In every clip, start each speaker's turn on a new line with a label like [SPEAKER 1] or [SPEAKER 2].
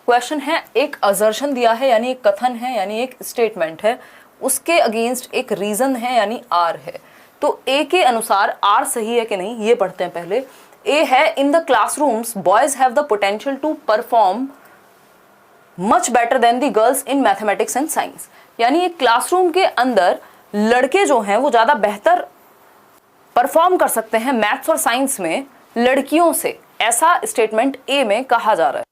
[SPEAKER 1] Question है, एक assertion दिया है यानी एक कथन है यानी एक स्टेटमेंट है, उसके अगेंस्ट एक रीजन है यानी आर है। तो ए के अनुसार आर सही है कि नहीं ये पढ़ते हैं पहले। ए है, in the classrooms boys have the potential to perform much better than the girls in mathematics and science. यानी एक क्लासरूम के अंदर लड़के जो हैं वो ज्यादा बेहतर परफॉर्म कर सकते हैं मैथ्स और साइंस में लड़कियों से, ऐसा स्टेटमेंट ए में कहा जा रहा है।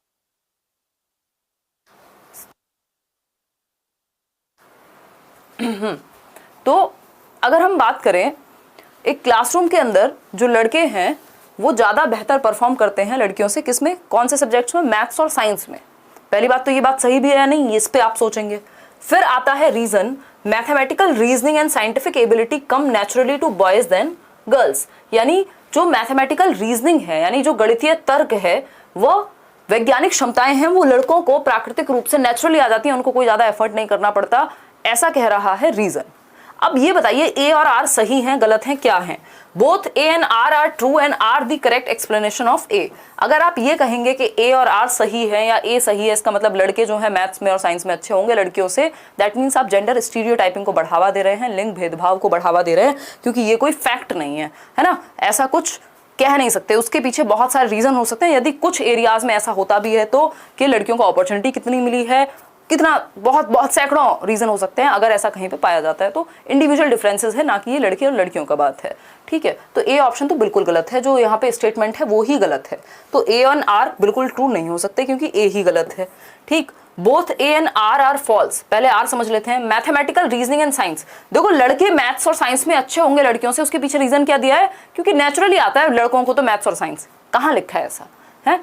[SPEAKER 1] तो अगर हम बात करें, एक क्लासरूम के अंदर जो लड़के हैं वो ज्यादा बेहतर परफॉर्म करते हैं लड़कियों से, किसमें, कौन से सब्जेक्ट्स में, मैथ्स और साइंस में। पहली बात तो ये बात सही भी है या नहीं, इस पे आप सोचेंगे। फिर आता है reason, mathematical reasoning and scientific ability come naturally to boys than girls. यानी जो मैथमेटिकल रीजनिंग है यानी जो गणितीय तर्क है, वो वैज्ञानिक क्षमताएं हैं, वो लड़कों को प्राकृतिक रूप से नेचुरली आ जाती हैं, उनको कोई ज्यादा एफर्ट नहीं करना पड़ता, ऐसा कह रहा है रीजन। अब ये बताइए ए और आर सही हैं गलत हैं क्या हैं? Both A and R are true and R the correct explanation of A. अगर आप ये कहेंगे कि ए और आर सही है या ए सही है, इसका मतलब लड़के जो है मैथ्स में और साइंस में अच्छे होंगे लड़कियों से, दैट मीन्स आप जेंडर स्टीरियोटाइपिंग को बढ़ावा दे रहे हैं, लिंग भेदभाव को बढ़ावा दे रहे हैं, क्योंकि ये कोई फैक्ट नहीं है, है ना, ऐसा कुछ कह नहीं सकते। उसके पीछे बहुत सारे रीजन हो सकते हैं। यदि कुछ एरियाज में ऐसा होता भी है तो कि लड़कियों को अपॉर्चुनिटी कितनी मिली है, कितना, बहुत बहुत सैकड़ों रीजन हो सकते हैं। अगर ऐसा कहीं पे पाया जाता है तो इंडिविजुअल डिफरेंसेस है, ना कि ये लड़के और लड़कियों का बात है, ठीक है। तो ए ऑप्शन तो बिल्कुल गलत है, जो यहाँ पे स्टेटमेंट है वो ही गलत है। तो ए एंड आर बिल्कुल ट्रू नहीं हो सकते क्योंकि ए ही गलत है, ठीक। Both A and R are false. पहले आर समझ लेते हैं, मैथमेटिकल रीजनिंग एंड साइंस। देखो लड़के मैथ्स और साइंस में अच्छे होंगे लड़कियों से, उसके पीछे रीजन क्या दिया है, क्योंकि नेचुरली आता है लड़कों को तो मैथ्स और साइंस। कहाँ लिखा है ऐसा, है?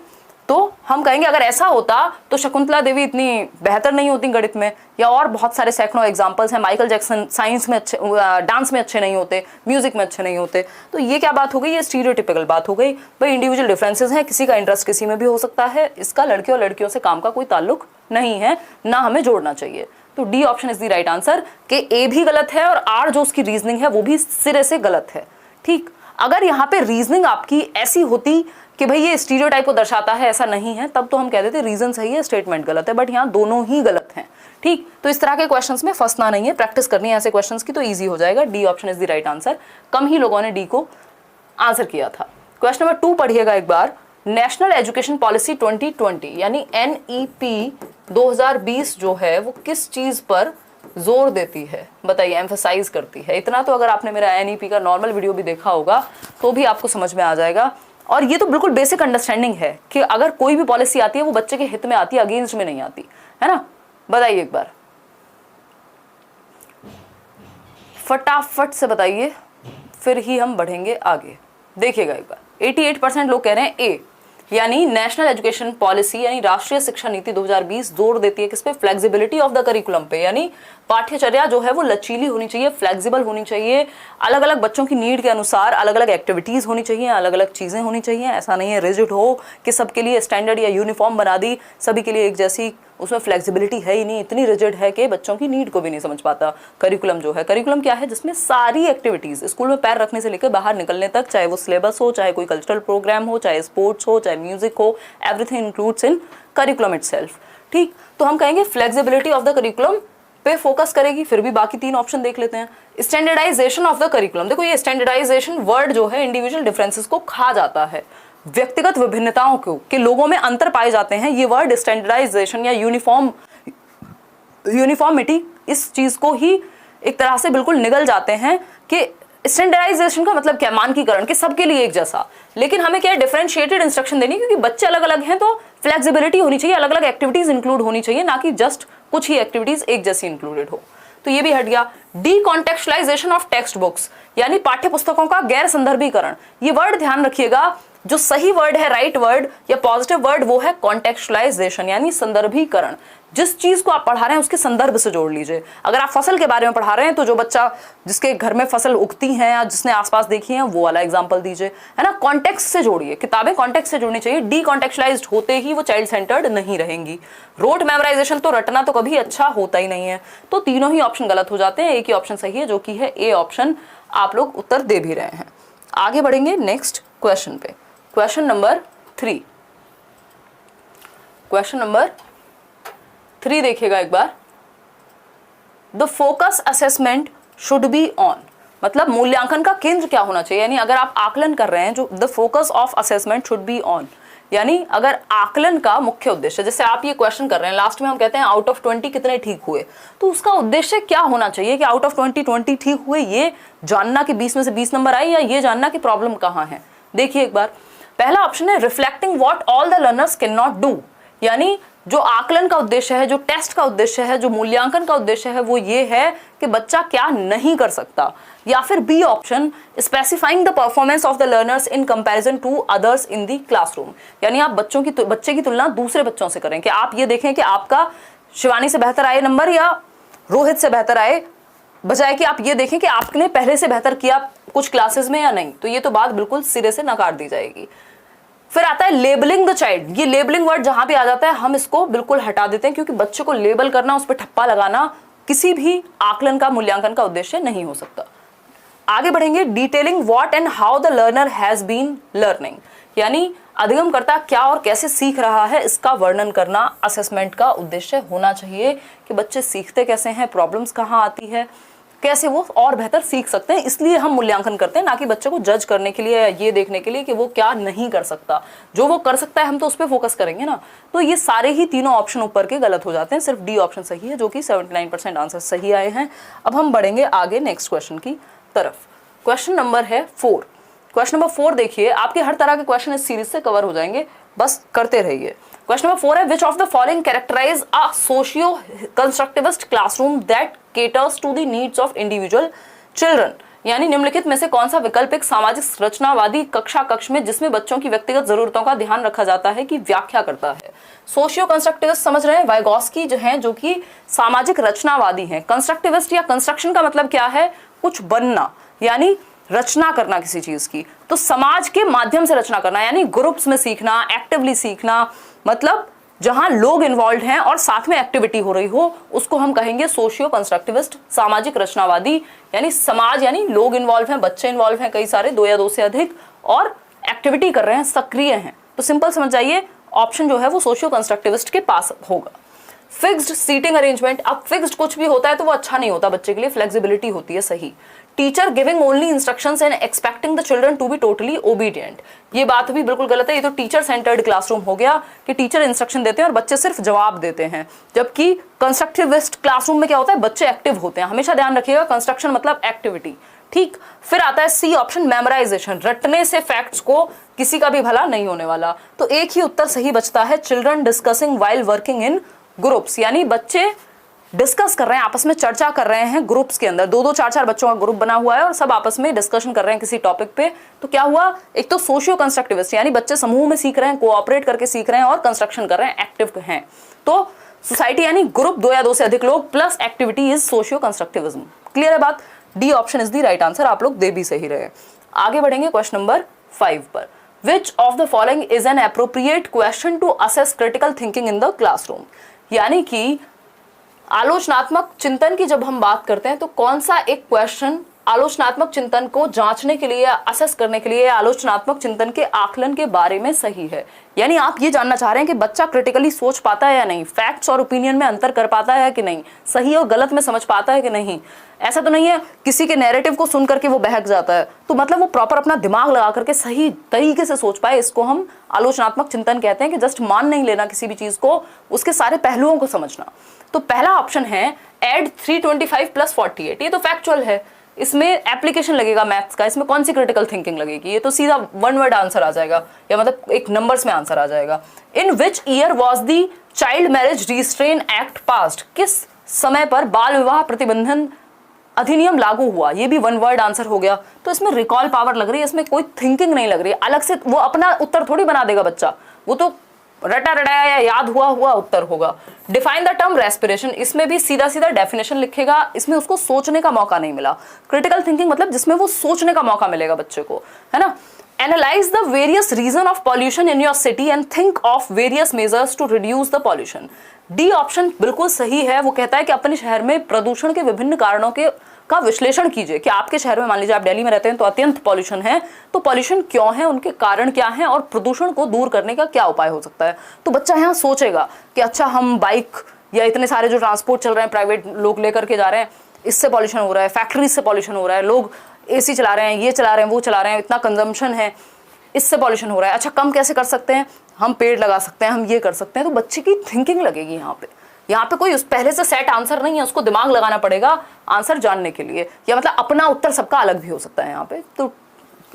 [SPEAKER 1] तो हम कहेंगे अगर ऐसा होता तो शकुंतला देवी इतनी बेहतर नहीं होती गणित में, या और बहुत सारे सैकड़ों एग्जांपल्स हैं। माइकल जैक्सन साइंस में अच्छे, डांस में अच्छे नहीं होते, म्यूजिक में अच्छे नहीं होते। तो ये क्या बात हो गई, ये स्टीरियोटिपिकल बात हो गई। भाई इंडिविजुअल डिफरेंसेस हैं, किसी का इंटरेस्ट किसी में भी हो सकता है, इसका लड़के और लड़कियों से काम का कोई ताल्लुक नहीं है, ना हमें जोड़ना चाहिए। तो D option is the right answer, कि ए भी गलत है और आर जो उसकी रीजनिंग है वो भी सिरे से गलत है, ठीक। अगर यहाँ पे रीजनिंग आपकी ऐसी होती कि भाई ये स्टीरियोटाइप को दर्शाता है, ऐसा नहीं है, तब तो हम कह देते रीजन सही है स्टेटमेंट गलत है, बट यहाँ दोनों ही गलत हैं, ठीक। तो इस तरह के क्वेश्चंस में फंसना नहीं है, प्रैक्टिस करनी है ऐसे क्वेश्चंस की, तो इजी हो जाएगा। D option is the right answer. कम ही लोगों ने डी को आंसर किया था। क्वेश्चन नंबर 2 पढ़िएगा एक बार। नेशनल एजुकेशन पॉलिसी 2020 यानी NEP 2020 जो है वो किस चीज पर जोर देती है, बताइए, एम्फसाइज करती है। इतना तो अगर आपने मेरा NEP का नॉर्मल वीडियो भी देखा होगा तो भी आपको समझ में आ जाएगा। और ये तो बिल्कुल बेसिक अंडरस्टैंडिंग है कि अगर कोई भी पॉलिसी आती है वो बच्चे के हित में आती है, अगेंस्ट में नहीं आती, है ना। बताइए एक बार, फटाफट से बताइए, फिर ही हम बढ़ेंगे आगे। देखिएगा एक बार, 88% लोग कह रहे हैं ए, यानी नेशनल एजुकेशन पॉलिसी यानी राष्ट्रीय शिक्षा नीति 2020 जोर देती है किस पे, फ्लेक्सिबिलिटी ऑफ द करिकुलम पे। यानी पाठ्यचर्या जो है वो लचीली होनी चाहिए, फ्लेक्सिबल होनी चाहिए, अलग अलग बच्चों की नीड के अनुसार अलग अलग एक्टिविटीज होनी चाहिए, अलग अलग चीजें होनी चाहिए। ऐसा नहीं है रिजिड हो कि सबके लिए स्टैंडर्ड या यूनिफॉर्म बना दी, सभी के लिए एक जैसी, उसमें फ्लेक्सिबिलिटी है ही नहीं, इतनी रिजिड है कि बच्चों की नीड को भी नहीं समझ पाता। करिकुलम जो है, करिकुलम क्या है, जिसमें सारी एक्टिविटीज स्कूल में पैर रखने से लेकर बाहर निकलने तक, चाहे वो सिलेबस हो, चाहे कोई कल्चरल प्रोग्राम हो, चाहे स्पोर्ट्स हो, चाहे म्यूजिक हो, एवरीथिंग इंक्लूड्स इन करिकुलम इटसेल्फ, ठीक। तो हम कहेंगे फ्लेक्सिबिलिटी ऑफ द करिकुलम पे फोकस करेगी। फिर भी बाकी 3 ऑप्शन देख लेते हैं। स्टैंडर्डाइजेशन ऑफ द करिकुलम, देखो ये स्टैंडर्डाइजेशन वर्ड जो है इंडिविजुअल डिफरेंसेस को खा जाता है, व्यक्तिगत विभिन्नताओं को, कि लोगों में अंतर पाए जाते हैं। ये वर्ड स्टैंडर्डाइजेशन या यूनिफॉर्मिटी, इस चीज को ही एक तरह से बिल्कुल निगल जाते हैं कि स्टैंडर्डाइजेशन का मतलब क्या, मानकीकरण, कि सबके लिए एक जैसा। लेकिन हमें क्या है, डिफरेंशिएटेड इंस्ट्रक्शन देनी, क्योंकि बच्चे अलग अलग हैं तो फ्लेक्सिबिलिटी होनी चाहिए, अलग अलग एक्टिविटीज इंक्लूड होनी चाहिए, ना कि जस्ट कुछ ही एक्टिविटीज एक जैसी इंक्लूडेड हो। तो ये भी हट गया। डीकॉन्टेक्चुअलाइजेशन ऑफ टेक्स्ट बुक्स यानी पाठ्य पुस्तकों का गैर संदर्भीकरण। ये वर्ड ध्यान रखिएगा, जो सही वर्ड है, राइट वर्ड या पॉजिटिव वर्ड, वो है कॉन्टेक्चुअलाइजेशन यानी संदर्भीकरण। जिस चीज को आप पढ़ा रहे हैं उसके संदर्भ से जोड़ लीजिए। अगर आप फसल के बारे में पढ़ा रहे हैं तो जो बच्चा जिसके घर में फसल उगती है या जिसने आसपास देखी है वो वाला एग्जांपल दीजिए, है ना। कॉन्टेक्स्ट से जोड़िए, किताबें कॉन्टेक्स्ट से जोड़नी चाहिए। डीकॉन्टेक्चुअलाइज्ड होते ही वो चाइल्ड सेंटर्ड नहीं रहेंगी। रोट मेमोराइजेशन तो रटना तो कभी अच्छा होता ही नहीं है। तो तीनों ही ऑप्शन गलत हो जाते हैं, एक ही ऑप्शन सही है जो कि है ए ऑप्शन। आप लोग उत्तर दे भी रहे हैं। आगे बढ़ेंगे नेक्स्ट क्वेश्चन पे। Question number 3। क्वेश्चन नंबर 3 देखिएगा एक बार, the focus assessment should be on, मतलब मूल्यांकन का केंद्र क्या होना चाहिए, यानी अगर आप आकलन कर रहे हैं, जो the focus of assessment should be on, यानी अगर आकलन का मुख्य उद्देश्य, जैसे आप ये क्वेश्चन कर रहे हैं, लास्ट में हम कहते हैं आउट ऑफ 20 कितने ठीक हुए, तो उसका उद्देश्य क्या होना चाहिए कि आउट ऑफ 20 ठीक हुए, ये जानना कि 20 में से 20 नंबर आए, या ये जानना कि प्रॉब्लम कहाँ है। देखिए एक बार, पहला ऑप्शन है reflecting what all the learners can not do, यानी जो आकलन का उद्देश्य है, जो टेस्ट का उद्देश्य है, जो मूल्यांकन का उद्देश्य है, वो ये है कि बच्चा क्या नहीं कर सकता। या फिर B option, specifying the performance of the learners in comparison to others in the classroom, यानी आप बच्चे की तुलना दूसरे बच्चों से करें, कि आप ये देखें कि आपका शिवानी से बेहतर आए नंबर या रोहित से बेहतर आए, बजाय कि आप ये देखें कि आपने पहले से बेहतर किया कुछ क्लासेस में या नहीं। तो ये तो बात बिल्कुल सिरे से नकार दी जाएगी। फिर आता है लेबलिंग द चाइल्ड, ये लेबलिंग वर्ड जहां पे आ जाता है हम इसको बिल्कुल हटा देते हैं, क्योंकि बच्चे को लेबल करना, उस पर ठप्पा लगाना किसी भी आकलन का मूल्यांकन का उद्देश्य नहीं हो सकता। आगे बढ़ेंगे, detailing what and how the learner has been learning, यानी अधिगमकर्ता क्या और कैसे सीख रहा है इसका वर्णन करना असेसमेंट का उद्देश्य होना चाहिए, कि बच्चे सीखते कैसे हैं, प्रॉब्लम्स कहाँ आती है, कैसे वो और बेहतर सीख सकते हैं, इसलिए हम मूल्यांकन करते हैं, ना कि बच्चे को जज करने के लिए या ये देखने के लिए कि वो क्या नहीं कर सकता। जो वो कर सकता है हम तो उस पर फोकस करेंगे ना। तो ये सारे ही तीनों ऑप्शन ऊपर के गलत हो जाते हैं, सिर्फ डी ऑप्शन सही है, जो कि 79% आंसर सही आए हैं। अब हम बढ़ेंगे आगे नेक्स्ट क्वेश्चन की तरफ। क्वेश्चन नंबर है 4। क्वेश्चन नंबर 4 देखिए, आपके हर तरह के क्वेश्चन इस सीरीज से कवर हो जाएंगे, बस करते रहिए। क्वेश्चन नंबर 4 है, which of the following characterize a socio constructivist classroom that caters to the needs of individual children, यानी निम्नलिखित में से कौन सा विकल्प एक सामाजिक रचनावादी कक्षा कक्ष में जिसमें बच्चों की व्यक्तिगत जरूरतों का ध्यान रखा जाता है की व्याख्या करता है। सोशियो कंस्ट्रक्टिविस्ट समझ रहे हैं, वाइगॉस्की जो हैं जो कि सामाजिक रचनावादी हैं। कंस्ट्रक्टिविस्ट या कंस्ट्रक्शन का मतलब क्या है, कुछ बनना, यानी रचना करना किसी चीज की, तो समाज के माध्यम से रचना करना, यानी ग्रुप्स में सीखना, एक्टिवली सीखना, मतलब जहां लोग इन्वॉल्व हैं और साथ में एक्टिविटी हो रही हो, उसको हम कहेंगे सोशियो कंस्ट्रक्टिविस्ट, सामाजिक रचनावादी। यानी समाज यानी लोग इन्वॉल्व हैं, बच्चे इन्वॉल्व हैं, कई सारे, 2 या 2 से अधिक, और एक्टिविटी कर रहे हैं, सक्रिय हैं। तो सिंपल समझ जाइए, ऑप्शन जो है वो सोशियो कंस्ट्रक्टिविस्ट के पास होगा। फिक्स्ड सीटिंग अरेंजमेंट, अब फिक्स्ड कुछ भी होता है तो वो अच्छा नहीं होता बच्चे के लिए, फ्लेक्सिबिलिटी होती है सही। Teacher giving only instructions and expecting the children to be totally obedient, ये बात भी बिल्कुल गलत है। ये तो टीचर सेंटर्ड क्लासरूम हो गया कि टीचर इंस्ट्रक्शन देते हैं और बच्चे सिर्फ जवाब देते हैं, जबकि कंस्ट्रक्टिविस्ट क्लासरूम में क्या होता है, बच्चे एक्टिव होते हैं। हमेशा ध्यान रखिएगा, कंस्ट्रक्शन मतलब एक्टिविटी, ठीक। फिर आता है सी ऑप्शन, मेमोराइजेशन, रटने से फैक्ट्स को किसी का भी भला नहीं होने वाला। तो एक ही उत्तर सही बचता है, children discussing while working in groups, यानी बच्चे डिस्कस कर रहे हैं, आपस में चर्चा कर रहे हैं ग्रुप्स के अंदर, 2-2 4-4 बच्चों का ग्रुप बना हुआ है और सब आपस में डिस्कशन कर रहे हैं किसी टॉपिक पे। तो क्या हुआ, एक तो सोशियो कंस्ट्रक्टिविस्ट यानी बच्चे समूह में सीख रहे हैं, कोऑपरेट करके सीख रहे हैं और कंस्ट्रक्शन कर रहे हैं, एक्टिव हैं। तो सोसाइटी यानी ग्रुप, 2 या 2 से अधिक लोग plus activity is socio constructivism. Clear है बात, D option is the right answer, आप लोग दे भी सही रहे। आगे बढ़ेंगे क्वेश्चन नंबर 5 पर। Which of the following is an appropriate question to assess critical thinking in the classroom, यानी कि आलोचनात्मक चिंतन की जब हम बात करते हैं तो कौन सा एक क्वेश्चन आलोचनात्मक चिंतन को जांचने के लिए, असेस करने के लिए, आलोचनात्मक चिंतन के आकलन के बारे में सही है। यानी आप ये जानना चाह रहे हैं कि बच्चा क्रिटिकली सोच पाता है या नहीं, फैक्ट्स और ओपिनियन में अंतर कर पाता है कि नहीं, सही और गलत में समझ पाता है कि नहीं। ऐसा तो नहीं है किसी के नैरेटिव को सुन करके वो बहक जाता है, तो मतलब वो प्रॉपर अपना दिमाग लगा करके सही तरीके से सोच पाए, इसको हम आलोचनात्मक चिंतन कहते हैं, कि जस्ट मान नहीं लेना किसी भी चीज को, उसके सारे पहलुओं को समझना। तो पहला ऑप्शन है एड 325 + 48, ये तो फैक्चुअल है, इसमें एप्लीकेशन लगेगा मैथ्स का, इसमें कौन सी क्रिटिकल थिंकिंग लगेगी, ये तो सीधा 1 वर्ड आंसर आ जाएगा, या मतलब एक नंबर्स में आंसर आ जाएगा। In which year was the child marriage restraint act passed, किस समय पर बाल विवाह प्रतिबंधन अधिनियम लागू हुआ, ये भी 1 वर्ड आंसर हो गया। तो इसमें रिकॉल पावर लग रही है, इसमें कोई थिंकिंग नहीं लग रही है, अलग से वो अपना उत्तर थोड़ी बना देगा बच्चा, वो तो रटा रटाया या याद हुआ उत्तर होगा। डिफाइन द टर्म रेस्पिरेशन, इसमें भी सीधा सीधा डेफिनेशन लिखेगा, इसमें उसको सोचने का मौका नहीं मिला। क्रिटिकल थिंकिंग मतलब जिसमें वो सोचने का मौका मिलेगा बच्चे को, है ना। Analyse the various reason of pollution in your city and think of various measures to reduce the pollution, D option बिल्कुल सही है। वो कहता है कि अपने शहर में प्रदूषण के विभिन्न कारणों का विश्लेषण कीजिए, कि आपके शहर में, मान लीजिए आप दिल्ली में रहते हैं तो अत्यंत पॉल्यूशन है, तो पॉल्यूशन क्यों है, उनके कारण क्या हैं और प्रदूषण को दूर करने का क्या उपाय हो सकता है। तो बच्चा यहाँ सोचेगा कि अच्छा हम बाइक या इतने सारे जो ट्रांसपोर्ट चल रहे हैं, प्राइवेट लोग लेकर के जा रहे हैं, इससे पॉल्यूशन हो रहा है, फैक्ट्रीज से पॉल्यूशन हो रहा है, लोग एसी चला रहे हैं, ये चला रहे हैं, वो चला रहे हैं, इतना कंजम्पशन है, इससे पॉल्यूशन हो रहा है। अच्छा, कम कैसे कर सकते हैं? हम पेड़ लगा सकते हैं, हम ये कर सकते हैं। तो बच्चे की थिंकिंग लगेगी यहाँ पे कोई उस पहले से सेट आंसर नहीं है, उसको दिमाग लगाना पड़ेगा आंसर जानने के लिए, या मतलब अपना उत्तर सबका अलग भी हो सकता है यहाँ पे। तो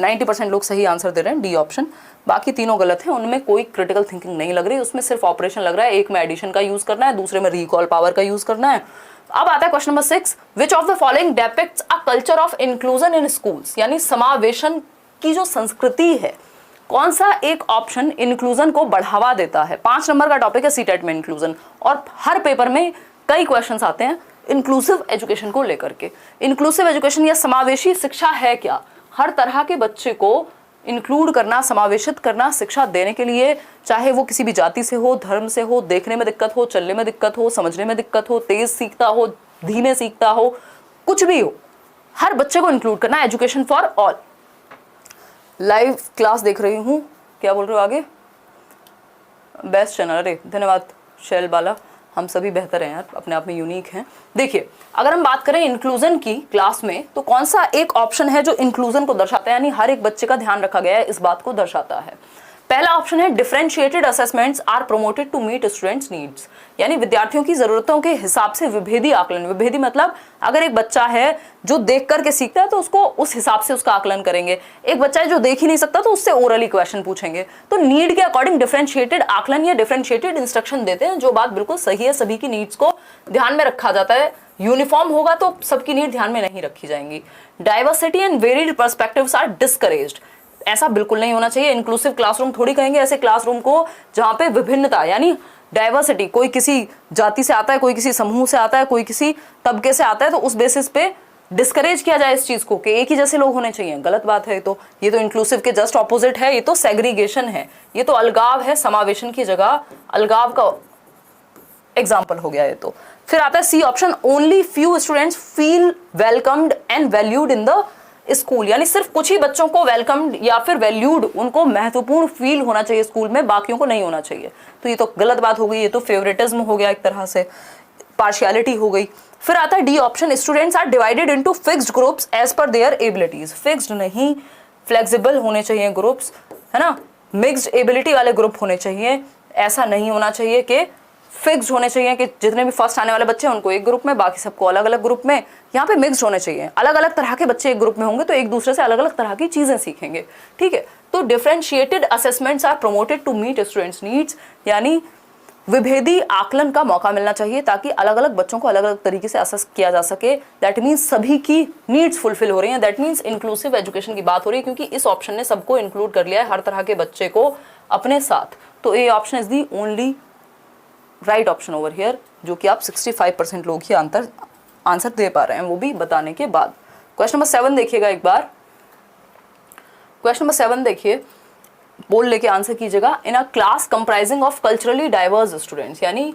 [SPEAKER 1] 90% लोग सही आंसर दे रहे हैं, डी ऑप्शन। बाकी तीनों गलत हैं, उनमें कोई क्रिटिकल थिंकिंग नहीं लग रही, उसमें सिर्फ ऑपरेशन लग रहा है। एक में एडिशन का यूज करना है, दूसरे में रिकॉल पावर का यूज करना है। अब आता है question number 6, which of the following depicts a culture of inclusion in schools, यानी समावेशन की जो संस्कृति है, कौन सा एक ऑप्शन इंक्लूजन को बढ़ावा देता है? 5 नंबर का टॉपिक है सीटेट में इंक्लूजन, और हर पेपर में कई क्वेश्चंस आते हैं इंक्लूसिव एजुकेशन को लेकर के। इंक्लूसिव एजुकेशन या समावेशी शिक्षा है क्या? हर तरह के बच्चे को इंक्लूड करना, समावेशित करना शिक्षा देने के लिए, चाहे वो किसी भी जाति से हो, धर्म से हो, देखने में दिक्कत हो, चलने में दिक्कत हो, समझने में दिक्कत हो, तेज सीखता हो, धीमे सीखता हो, कुछ भी हो, हर बच्चे को इंक्लूड करना। Education for all. Live class देख रही हूँ, क्या बोल रहे हो आगे? बेस्ट चैनल, अरे धन्यवाद शैल बाला, हम सभी बेहतर हैं यार, अपने आप में यूनिक हैं। देखिए, अगर हम बात करें इंक्लूजन की क्लास में, तो कौन सा एक ऑप्शन है जो इंक्लूजन को दर्शाता है, यानी हर एक बच्चे का ध्यान रखा गया है, इस बात को दर्शाता है? पहला ऑप्शन है differentiated assessments are promoted to meet students needs, यानी विद्यार्थियों की जरूरतों के हिसाब से विभेदी आकलन। विभेदी मतलब अगर एक बच्चा है जो देख करके सीखता है तो उसको उस हिसाब से उसका आकलन करेंगे, एक बच्चा है जो देख ही नहीं सकता तो उससे ओरली क्वेश्चन पूछेंगे। तो नीड के अकॉर्डिंग डिफरेंशिएटेड आकलन या डिफरेंशिएटेड इंस्ट्रक्शन देते हैं, जो बात बिल्कुल सही है, सभी की नीड्स को ध्यान में रखा जाता है। यूनिफॉर्म होगा तो सबकी नीड ध्यान में नहीं रखी जाएंगी। Diversity and varied perspectives are discouraged, ऐसा बिल्कुल नहीं होना चाहिए। इंक्लूसिव क्लासरूम थोड़ी कहेंगे ऐसे क्लासरूम को जहां पे विभिन्नता यानी डाइवर्सिटी, कोई किसी जाति से आता है, कोई किसी समूह से आता है, कोई किसी तबके से आता है, तो उस बेसिस पे डिस्करेज किया जाए इस चीज को कि एक ही जैसे लोग होने चाहिए। गलत बात है ये तो इंक्लूसिव के जस्ट ऑपोजिट है, ये तो सेग्रीगेशन है, ये तो अलगाव है, समावेशन की जगह अलगाव का एग्जाम्पल हो गया ये तो। फिर आता है C option, only few students feel welcomed and valued in the school, यानी सिर्फ कुछ ही बच्चों को वेलकम्ड या फिर वैल्यूड, उनको महत्वपूर्ण फील होना चाहिए स्कूल में, बाकियों को नहीं होना चाहिए। तो ये तो गलत बात हो गई, ये तो फेवरेटिज्म हो गया, एक तरह से पार्शियलिटी हो गई। फिर आता है D option, students are divided into fixed groups as per their abilities. Fixed नहीं, फ्लेक्सिबल होने चाहिए ग्रुप्स, है ना, मिक्स्ड एबिलिटी वाले ग्रुप होने चाहिए। ऐसा नहीं होना चाहिए कि फिक्स्ड होने चाहिए कि जितने भी फर्स्ट आने वाले बच्चे हैं उनको एक ग्रुप में, बाकी सबको अलग अलग ग्रुप में। यहाँ पे मिक्स्ड होने चाहिए, अलग अलग तरह के बच्चे एक ग्रुप में होंगे तो एक दूसरे से अलग अलग तरह की चीजें सीखेंगे, ठीक है। तो differentiated assessments are promoted to meet students needs, यानी विभेदी आकलन का मौका मिलना चाहिए ताकि अलग अलग बच्चों को अलग अलग तरीके से असेस किया जा सके। दैट मीन्स सभी की नीड्स फुलफिल हो रही हैं, दैट मीन्स इंक्लूसिव एजुकेशन की बात हो रही है, क्योंकि इस ऑप्शन ने सबको इंक्लूड कर लिया है, हर तरह के बच्चे को अपने साथ। तो ये option is the only right option over here, जो कि आप 65% लोग ही आंसर दे पा रहे हैं, वो भी बताने के बाद। क्वेश्चन नंबर 7 देखिएगा एक बार। क्वेश्चन नंबर 7 देखिए, बोल लेके आंसर कीजिएगा। In a class comprising of culturally diverse students, यानी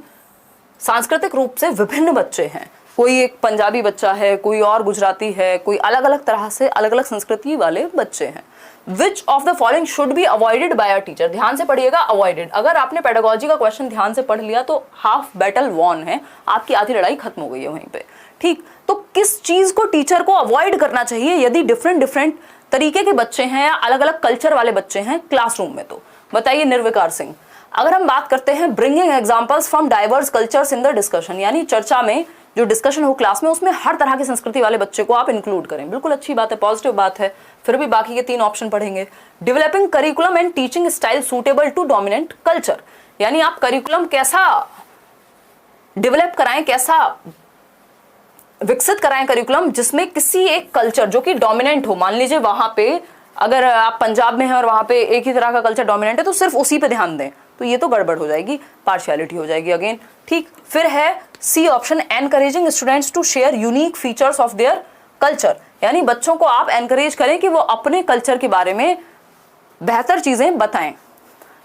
[SPEAKER 1] सांस्कृतिक रूप से विभिन्न बच्चे हैं, कोई एक पंजाबी बच्चा है, कोई और गुजराती है, कोई अलग अलग तरह से अलग अलग संस्कृति वाले बच्चे हैं। विच of the following should be avoided by a teacher, ध्यान से पढ़िएगा, अवॉइडेड। अगर आपने पेडागोजी का क्वेश्चन ध्यान से पढ़ लिया तो हाफ बैटल वॉन है, आपकी आधी लड़ाई खत्म हो गई है वहीं पे, ठीक। तो किस चीज को टीचर को अवॉइड करना चाहिए यदि डिफरेंट तरीके के बच्चे हैं या अलग अलग कल्चर वाले बच्चे हैं क्लासरूम में? तो बताइए निर्विकार सिंह। अगर हम बात करते हैं bringing examples from diverse cultures in the discussion, यानी चर्चा में जो डिस्कशन हो क्लास में उसमें हर तरह की संस्कृति वाले बच्चे को आप इंक्लूड करें, बिल्कुल अच्छी बात है, पॉजिटिव बात है। फिर भी बाकी के 3 ऑप्शन पढ़ेंगे। Developing curriculum and teaching style suitable to dominant culture, यानी आप करिकुलम कैसा डेवलप कराएं, कैसा विकसित कराएं करिकुलम जिसमें किसी एक कल्चर जो कि डोमिनेंट हो। मान लीजिए वहां पे अगर आप पंजाब में हैं और वहां पे एक ही तरह का कल्चर डोमिनेंट है तो सिर्फ उसी पे ध्यान दें, तो ये तो गड़बड़ हो जाएगी, पार्शियलिटी हो जाएगी अगेन, ठीक। फिर है C option, encouraging students to share unique features of their culture, यानी बच्चों को आप एनकरेज करें कि वो अपने कल्चर के बारे में बेहतर चीजें बताएं,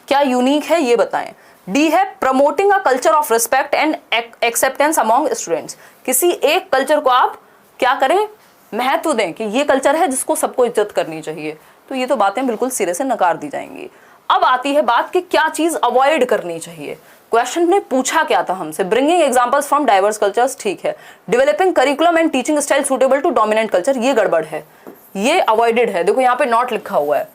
[SPEAKER 1] क्या यूनिक है ये बताएं। डी है promoting a culture of respect and acceptance among students, किसी एक कल्चर को आप क्या करें, महत्व दें कि ये कल्चर है जिसको सबको इज्जत करनी चाहिए। तो ये तो बातें बिल्कुल सिरे से नकार दी जाएंगी। अब आती है बात कि क्या चीज अवॉइड करनी चाहिए। क्वेश्चन ने पूछा क्या था हमसे, bringing examples from diverse cultures, ठीक है, developing curriculum and teaching style suitable to dominant culture, ये गड़बड़ है, ये अवॉइडेड है। देखो यहाँ पे नॉट लिखा हुआ है,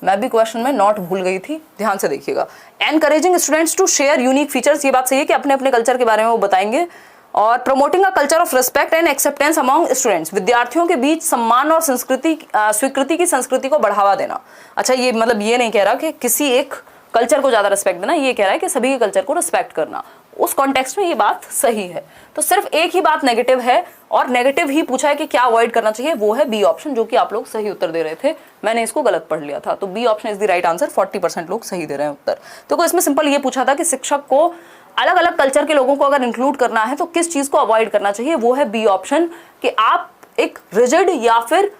[SPEAKER 1] मैं भी क्वेश्चन में नॉट भूल गई थी, ध्यान से देखिएगा। Encouraging students to share unique features, ये बात सही है कि अपने अपने कल्चर के बारे में वो बताएंगे। और promoting a culture of respect and acceptance among students, विद्यार्थियों के बीच सम्मान और स्वीकृति की संस्कृति को बढ़ावा देना। अच्छा, ये मतलब ये नहीं कह रहा कि किसी एक कल्चर को ज्यादा रिस्पेक्ट देना, ये कह रहा है कि सभी के कल्चर को रिस्पेक्ट करना। उस कॉन्टेक्स्ट में ये बात सही है। तो सिर्फ एक ही बात नेगेटिव है, और नेगेटिव ही पूछा है कि क्या अवॉइड करना चाहिए, वो है बी ऑप्शन, जो कि आप लोग सही उत्तर दे रहे थे, मैंने इसको गलत पढ़ लिया था। तो B option is the right answer, 40% लोग सही दे रहे हैं उत्तर। तो इसमें सिंपल ये पूछा था कि शिक्षक को अलग अलग कल्चर के लोगों को अगर इंक्लूड करना है तो किस चीज को अवॉइड करना चाहिए, वो है बी ऑप्शन, कि आप एक रिजिड या फिर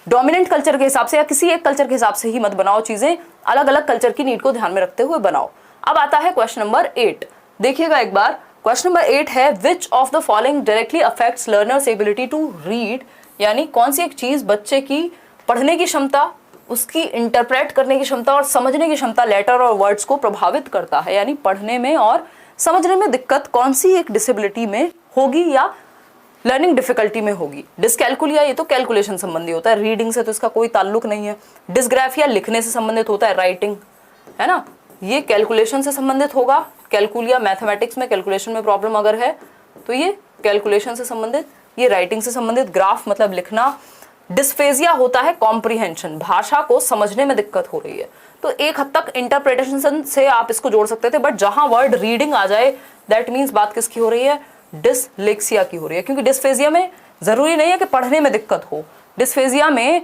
[SPEAKER 1] डोमिनेंट कल्चर के हिसाब से या किसी एक कल्चर के हिसाब से ही मत बनाओ चीजें, अलग अलग कल्चर की नीड को ध्यान में रखते हुए बनाओ। अब आता है क्वेश्चन नंबर 8, देखिएगा एक बार। क्वेश्चन नंबर 8 है, which of the following directly affects learners ability to read, यानी कौन सी एक चीज बच्चे की पढ़ने की क्षमता, उसकी इंटरप्रेट करने की क्षमता और समझने की क्षमता, लेटर और वर्ड्स को प्रभावित करता है, यानी पढ़ने में और समझने में दिक्कत कौन सी एक डिसेबिलिटी में होगी या लर्निंग डिफिकल्टी में होगी। डिस्कैल्कुलिया, ये तो कैलकुलेशन संबंधी होता है, रीडिंग से तो इसका कोई ताल्लुक नहीं है। डिस्ग्राफिया लिखने से संबंधित होता है, राइटिंग, है ना, ये कैलकुलेशन से संबंधित होगा। कैलकुलिया मैथमेटिक्स में कैलकुलेशन में प्रॉब्लम अगर है तो ये कैलकुलेशन से संबंधित, ये राइटिंग से संबंधित, ग्राफ मतलब लिखना। डिस्फेजिया होता है कॉम्प्रिहेंशन, भाषा को समझने में दिक्कत हो रही है। तो एक हद तक इंटरप्रिटेशन से आप इसको जोड़ सकते थे, बट जहां वर्ड रीडिंग आ जाए दैट मीन्स बात किसकी हो रही है, डिसलेक्सिया की हो रही है। क्योंकि डिस्फेजिया में जरूरी नहीं है कि पढ़ने में दिक्कत हो, डिस्फेजिया में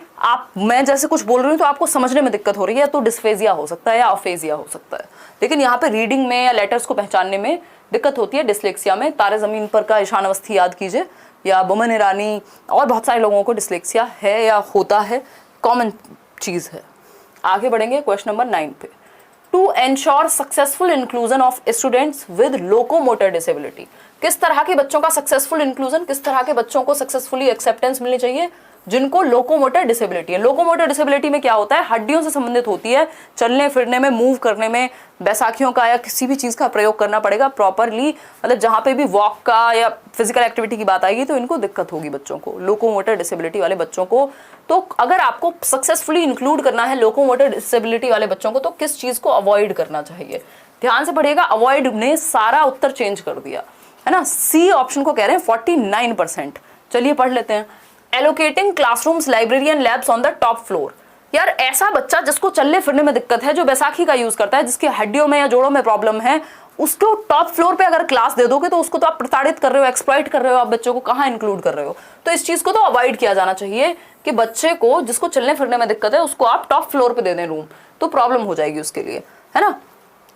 [SPEAKER 1] मैं जैसे कुछ बोल रही हूँ तो आपको समझने में दिक्कत हो रही है तो डिस्फेजिया हो सकता है या अफेजिया हो सकता है। लेकिन यहाँ पे रीडिंग में या लेटर्स को पहचानने में दिक्कत होती है डिस्लेक्सिया में। तारे जमीन पर का ईशान अवस्थी याद कीजिए, या बोमन ईरानी और बहुत सारे लोगों को डिस्लेक्सिया है या होता है, कॉमन चीज है। आगे बढ़ेंगे क्वेश्चन नंबर 9 पे। To ensure successful inclusion of students with locomotor disability, किस तरह के बच्चों का सक्सेसफुल इंक्लूजन, किस तरह के बच्चों को सक्सेसफुली एक्सेप्टेंस मिलनी चाहिए, जिनको लोकोमोटर डिसेबिलिटी है। लोकोमोटर डिसेबिलिटी में क्या होता है, हड्डियों से संबंधित होती है, चलने फिरने में, मूव करने में, बैसाखियों का या किसी भी चीज का प्रयोग करना पड़ेगा प्रॉपरली, मतलब जहां पे भी वॉक का या फिजिकल एक्टिविटी की बात आएगी तो इनको दिक्कत होगी बच्चों को, लोकोमोटर डिसेबिलिटी वाले बच्चों को। तो अगर आपको सक्सेसफुली इंक्लूड करना है लोकोमोटर डिसेबिलिटी वाले बच्चों को तो किस चीज को अवॉइड करना चाहिए, ध्यान से पढ़िएगा। अवॉइड ने सारा उत्तर चेंज कर दिया है ना, सी ऑप्शन को कह रहे हैं 49%। चलिए पढ़ लेते हैं। Allocating classrooms, library and labs on the top floor, यार ऐसा बच्चा जिसको चलने फिरने में दिक्कत है, जो बैसाखी का यूज करता है, जिसकी हड्डियों में या जोड़ों में प्रॉब्लम है, उसको टॉप फ्लोर पे अगर क्लास दे दोगे तो उसको तो आप प्रताड़ित कर रहे हो, एक्सप्लॉइट कर रहे हो, आप बच्चों को कहाँ इंक्लूड कर रहे हो। तो इस चीज को तो अवॉइड किया जाना चाहिए कि बच्चे को जिसको चलने फिरने में दिक्कत है उसको आप टॉप फ्लोर पे दे दें रूम, तो प्रॉब्लम हो जाएगी उसके लिए, है ना।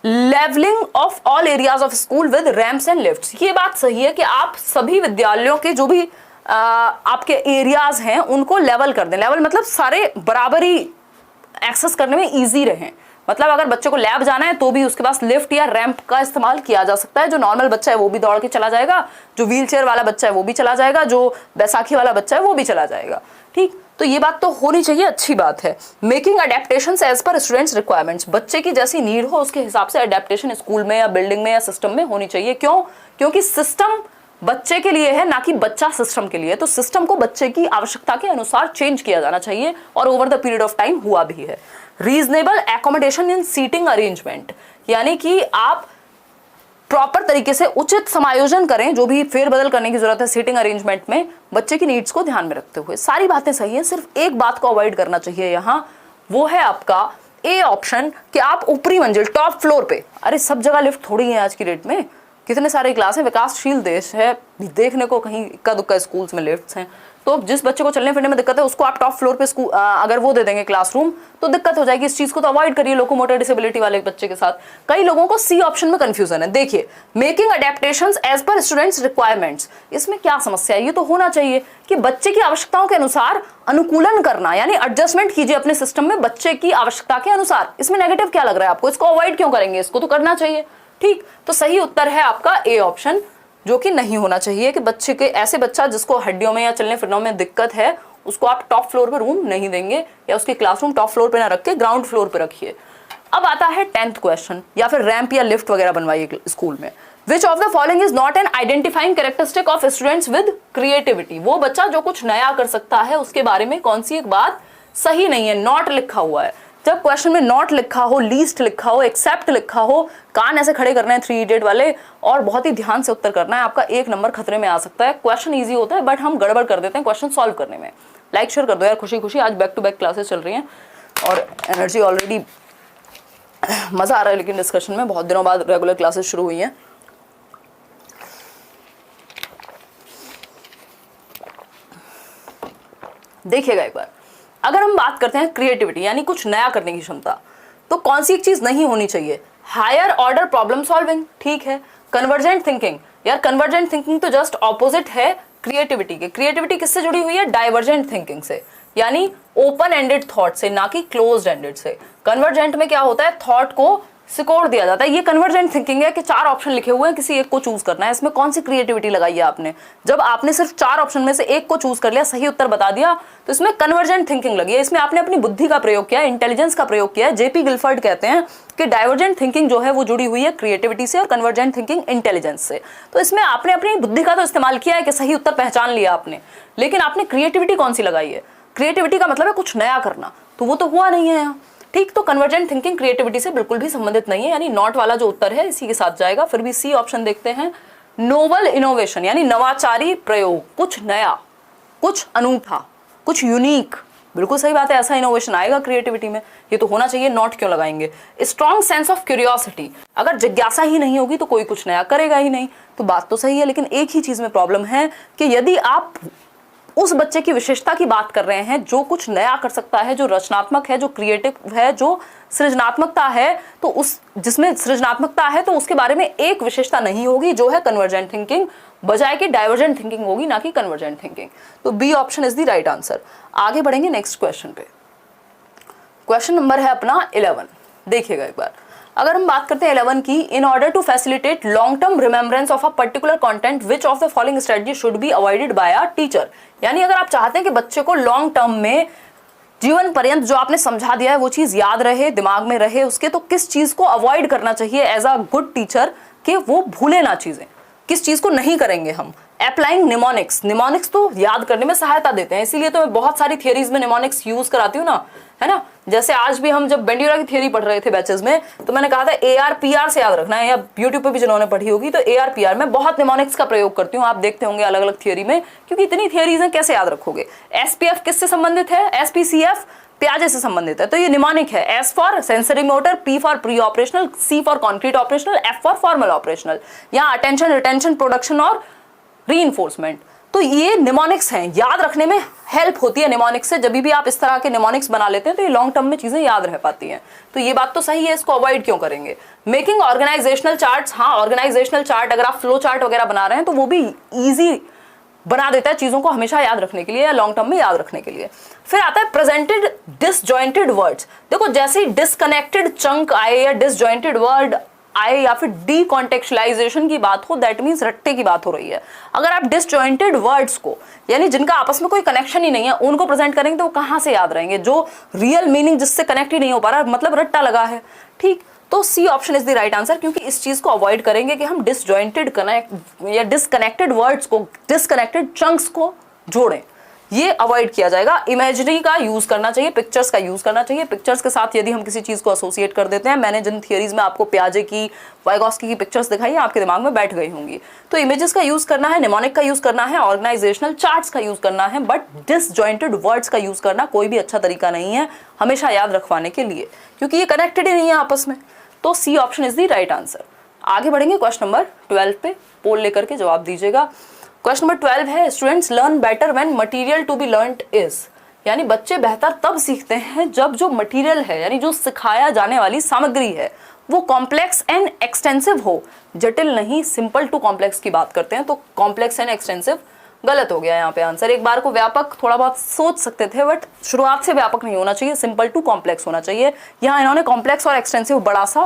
[SPEAKER 1] Levelling of all areas of school with ramps and lifts, ये बात सही है कि आप सभी विद्यालयों के जो भी आपके एरियाज हैं उनको लेवल कर दें। लेवल मतलब सारे बराबरी एक्सेस करने में इजी रहें, मतलब अगर बच्चे को लैब जाना है तो भी उसके पास लिफ्ट या रैंप का इस्तेमाल किया जा सकता है। जो नॉर्मल बच्चा है वो भी दौड़ के चला जाएगा, जो व्हील चेयर वाला बच्चा है वो भी चला जाएगा, जो बैसाखी वाला बच्चा है वो भी चला जाएगा, ठीक। तो ये बात तो होनी चाहिए, अच्छी बात है। Making adaptations as per students requirements, बच्चे की जैसी नीड हो उसके हिसाब से अडेप्टेशन स्कूल में या बिल्डिंग में या सिस्टम में होनी चाहिए। क्यों? क्योंकि सिस्टम बच्चे के लिए है, ना कि बच्चा सिस्टम के लिए। तो सिस्टम को बच्चे की आवश्यकता के अनुसार चेंज किया जाना चाहिए और over the period of time हुआ भी है। रीजनेबल एकोमोडेशन इन सीटिंग अरेंजमेंट, यानी कि आप प्रॉपर तरीके से उचित समायोजन करें, जो भी फेरबदल करने की जरूरत है सीटिंग अरेंजमेंट में, बच्चे की नीड्स को ध्यान में रखते हुए। सारी बातें सही हैं, सिर्फ एक बात को अवॉइड करना चाहिए यहाँ, वो है आपका ए ऑप्शन कि आप ऊपरी मंजिल टॉप फ्लोर पे, अरे सब जगह लिफ्ट थोड़ी है आज की डेट में, कितने सारे क्लास है, विकासशील देश है, देखने को कहीं इक्का दुक्का स्कूल्स में लिफ्ट्स हैं। तो जिस बच्चे को चलने फिरने में दिक्कत है उसको आप टॉप फ्लोर पे अगर वो दे देंगे क्लासरूम तो दिक्कत हो जाएगी। इस चीज को तो अवॉइड करिए लोकोमोटर डिसेबिलिटी वाले बच्चे के साथ। कई लोगों को सी ऑप्शन में कंफ्यूजन है। देखिए, making adaptations as per students requirements, इसमें क्या समस्या है? ये तो होना चाहिए कि बच्चे की आवश्यकताओं के अनुसार अनुकूलन करना, यानी एडजस्टमेंट कीजिए अपने सिस्टम में बच्चे की आवश्यकता के अनुसार। इसमें नेगेटिव क्या लग रहा है आपको? इसको अवॉइड क्यों करेंगे? इसको तो करना चाहिए, ठीक। तो सही उत्तर है आपका ए ऑप्शन, जो कि नहीं होना चाहिए कि बच्चे के ऐसे बच्चा जिसको हड्डियों में या चलने फिरने में दिक्कत है उसको आप टॉप फ्लोर पे रूम नहीं देंगे, या उसकी क्लासरूम टॉप फ्लोर पे ना रख के ग्राउंड फ्लोर पे रखिए। अब आता है 10th क्वेश्चन, या फिर रैंप या लिफ्ट वगैरह बनवाइए स्कूल में। Which of the following is not an identifying characteristic of students with creativity? वो बच्चा जो कुछ नया कर सकता है उसके बारे में कौन सी एक बात सही नहीं है? नॉट लिखा हुआ है। जब क्वेश्चन में नॉट लिखा हो, लीस्ट लिखा हो, एक्सेप्ट लिखा हो, कान ऐसे खड़े करने हैं 3 इडियट वाले और बहुत ही ध्यान से उत्तर करना है, आपका 1 नंबर खतरे में आ सकता है। क्वेश्चन ईजी होता है बट हम गड़बड़ कर देते हैं क्वेश्चन सॉल्व करने में। लाइक शेयर कर दो यार, खुशी खुशी। आज बैक टू बैक क्लासेस चल रही हैं और एनर्जी ऑलरेडी, मजा आ रहा है लेकिन डिस्कशन में। बहुत दिनों बाद रेगुलर क्लासेस शुरू हुई हैं। देखिएगा एक बार, अगर हम बात करते हैं क्रिएटिविटी यानी कुछ नया करने की क्षमता, तो कौन सी एक चीज नहीं होनी चाहिए? हायर ऑर्डर प्रॉब्लम सॉल्विंग, ठीक है। कन्वर्जेंट थिंकिंग, यार कन्वर्जेंट थिंकिंग तो जस्ट ऑपोजिट है क्रिएटिविटी के। क्रिएटिविटी किससे जुड़ी हुई है? डाइवर्जेंट थिंकिंग से, यानी ओपन एंडेड थॉट से, ना कि क्लोज्ड एंडेड से। कन्वर्जेंट में क्या होता है? थॉट को सिकोड़ दिया जाता है। ये कन्वर्जेंट थिंकिंग है कि 4 ऑप्शन लिखे हुए हैं, किसी एक को चूज करना है। इसमें कौन सी क्रिएटिविटी लगाई है आपने? जब आपने सिर्फ 4 ऑप्शन में से एक को चूज कर लिया, सही उत्तर बता दिया, तो इसमें कन्वर्जेंट थिंकिंग लगी है। इसमें आपने अपनी बुद्धि का प्रयोग किया है, इंटेलिजेंस का प्रयोग किया है। जेपी गिलफर्ड कहते हैं कि डाइवर्जेंट थिंकिंग जो है वो जुड़ी हुई है क्रिएटिविटी से और कन्वर्जेंट थिंकिंग इंटेलिजेंस से। तो इसमें आपने अपनी बुद्धि का तो इस्तेमाल किया है कि सही उत्तर पहचान लिया आपने, लेकिन आपने क्रिएटिविटी कौन सी लगाई है? क्रिएटिविटी का मतलब है कुछ नया करना, तो वो तो हुआ नहीं है यहाँ, ठीक। तो कन्वर्जेंट थिंकिंग क्रिएटिविटी से बिल्कुल भी संबंधित नहीं है, यानी नॉट वाला जो उत्तर है इसी के साथ जाएगा। फिर भी सी ऑप्शन देखते हैं, नोवल इनोवेशन यानी नवाचारी प्रयोग, कुछ नया, कुछ अनूठा, कुछ यूनिक, बिल्कुल सही बात है। ऐसा इनोवेशन आएगा क्रिएटिविटी में, ये तो होना चाहिए, नॉट क्यों लगाएंगे? स्ट्रॉन्ग सेंस ऑफ क्यूरियोसिटी, अगर जिज्ञासा ही नहीं होगी तो कोई कुछ नया करेगा ही नहीं, तो बात तो सही है। लेकिन एक ही चीज में प्रॉब्लम है कि यदि आप उस बच्चे की विशेषता की बात कर रहे हैं जो कुछ नया कर सकता है, जो रचनात्मक है, जो क्रिएटिव है, जो सृजनात्मकता है, तो उस जिसमें सृजनात्मकता है तो उसके बारे में एक विशेषता नहीं होगी जो है कन्वर्जेंट थिंकिंग, बजाय कि डाइवर्जेंट थिंकिंग होगी, ना कि कन्वर्जेंट थिंकिंग। तो B option is the right answer. आगे बढ़ेंगे नेक्स्ट क्वेश्चन पे। क्वेश्चन नंबर है अपना 11। देखिएगा एक बार, अगर हम बात करते हैं 11 की, in order to facilitate long term remembrance of a particular content which of the following strategy should be avoided by a teacher. यानी अगर आप चाहते हैं कि बच्चे को लॉन्ग टर्म में, जीवन पर्यंत जो आपने समझा दिया है वो चीज याद रहे, दिमाग में रहे उसके, तो किस चीज को अवॉइड करना चाहिए एज अ गुड टीचर कि वो भूले ना चीजें, किस चीज को नहीं करेंगे हम? अप्लाइंग निमोनिक्स, निमोनिक्स तो याद करने में सहायता देते हैं, इसीलिए तो मैं बहुत सारी थियरीज में निमोनिक्स यूज कराती हूँ ना, है ना। जैसे आज भी हम जब बेंड्यूरा की थियरी पढ़ रहे थे बैचेस में, तो मैंने कहा था ARPR से याद रखना है, या यूट्यूब पे भी जिन्होंने पढ़ी होगी तो ARPR में बहुत निमोनिक्स का प्रयोग करती हूँ, आप देखते होंगे अलग अलग थियरी में, क्योंकि इतनी थियरीज हैं कैसे याद रखोगे। SPF किससे संबंधित है? SPCF प्याजे से संबंधित है, तो ये निमोनिक है। S for sensory motor, P for pre operational, C for concrete operational, F for formal operational. यहाँ अटेंशन, रिटेंशन, प्रोडक्शन और रीइंफोर्समेंट, तो ये निमोनिक्स हैं, याद रखने में हेल्प होती है निमोनिक्स से। जब भी आप इस तरह के निमोनिक्स बना लेते हैं तो ये लॉन्ग टर्म में चीजें याद रह पाती हैं, तो ये बात तो सही है, इसको अवॉइड क्यों करेंगे? मेकिंग ऑर्गेनाइजेशनल चार्ट्स, हाँ ऑर्गेनाइजेशनल चार्ट, अगर आप फ्लो चार्ट वगैरह बना रहे हैं तो वो भी इजी बना देता है चीजों को हमेशा याद रखने के लिए या लॉन्ग टर्म में याद रखने के लिए। फिर आता है प्रेजेंटेड डिसजॉइंटेड वर्ड्स। देखो जैसे ही डिसकनेक्टेड चंक आए या डिसजॉइंटेड वर्ड आए या फिर डीकॉन्टेक्चुअलाइजेशन की बात हो, दैट मीन्स रट्टे की बात हो रही है। अगर आप डिसजॉइंटेड वर्ड्स को, यानी जिनका आपस में कोई कनेक्शन ही नहीं है, उनको प्रेजेंट करेंगे तो वो कहाँ से याद रहेंगे? जो रियल मीनिंग जिससे कनेक्ट ही नहीं हो पा रहा, मतलब रट्टा लगा है, ठीक। तो C option is the right answer, क्योंकि इस चीज को अवॉइड करेंगे कि हम डिसजॉइंटेड कनेक्ट या डिसकनेक्टेड वर्ड्स को, डिसकनेक्टेड चंक्स को जोड़ें, ये अवॉइड किया जाएगा। इमेजरी का यूज करना चाहिए, पिक्चर्स का यूज करना चाहिए। पिक्चर्स के साथ यदि हम किसी चीज को एसोसिएट कर देते हैं, मैंने जिन थियरीज में आपको प्याजे की, वाइगॉस्की की पिक्चर्स दिखाई है, आपके दिमाग में बैठ गई होंगी। तो इमेजेस का यूज करना है, निमोनिक का यूज करना है, ऑर्गेनाइजेशनल चार्ट्स का यूज करना है, बट डिसजॉइंटेड वर्ड्स का यूज करना कोई भी अच्छा तरीका नहीं है हमेशा याद रखवाने के लिए, क्योंकि ये कनेक्टेड ही नहीं है आपस में। तो C option is the right answer. आगे बढ़ेंगे क्वेश्चन नंबर 12 पे, पोल लेकर के जवाब दीजिएगा। क्वेश्चन नंबर 12 है, students learn better when material to be learned is, यानी बच्चे बेहतर तब सीखते हैं जब जो मटेरियल है, यानी जो सिखाया जाने वाली सामग्री है, वो कॉम्प्लेक्स एंड एक्सटेंसिव हो। जटिल नहीं, सिंपल टू कॉम्प्लेक्स की बात करते हैं, तो कॉम्प्लेक्स एंड एक्सटेंसिव गलत हो गया यहाँ पे आंसर। एक बार को व्यापक थोड़ा बहुत सोच सकते थे, बट शुरुआत से व्यापक नहीं होना चाहिए, सिंपल टू कॉम्प्लेक्स होना चाहिए। यहाँ इन्होंने कॉम्प्लेक्स और एक्सटेंसिव बड़ा सा